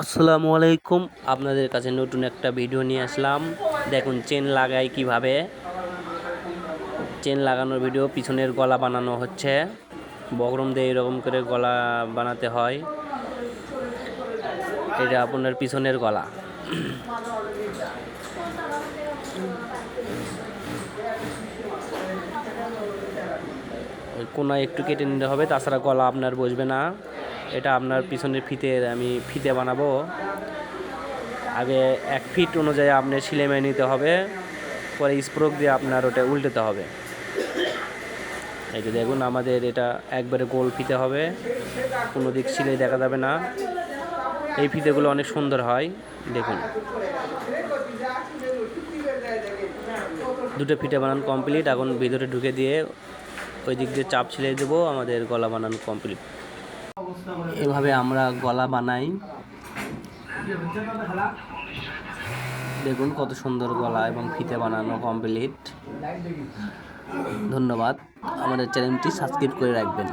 আসসালামু আলাইকুম, আপনাদের কাছে নতুন একটা ভিডিও নিয়ে আসলাম। দেখুন চেন লাগাই কিভাবে। চেন লাগানোর ভিডিও। পিছনের গলা বানানো হচ্ছে। বগরম দিয়ে এরকম করে গলা বানাতে হয়। এটা আপনার পিছনের গলা। ওই কোনায় একটু কেটে নিতে হবে, তাছাড়া গলা আপনার বসবে না। এটা আপনার পিছনের আমি ফিতে বানাবো। আগে 1 ফিট অনুযায়ী আপনার সেলাই মেরে নিতে হবে, পরে স্প্রোক দিয়ে আপনার ওটা উল্টাতে হবে। এই যে দেখুন, আমাদের এটা একবারে গোল ফিতে হবে, কোনো দিক সেলাই দেখা যাবে না। এই ফিতেগুলো অনেক সুন্দর হয়, দেখুন। দুটো ফিতে বানানো কমপ্লিট। এখন ভিতরে ঢুকে দিয়ে ওই দিক দিয়ে চাপ সেলাই দেবো, আমাদের গলা বানানো কমপ্লিট। এভাবে আমরা গলা বানাই। দেখুন কত সুন্দর গলা এবং ফিতে বানানো কমপ্লিট। ধন্যবাদ। আমাদের চ্যানেলটি সাবস্ক্রাইব করে রাখবেন।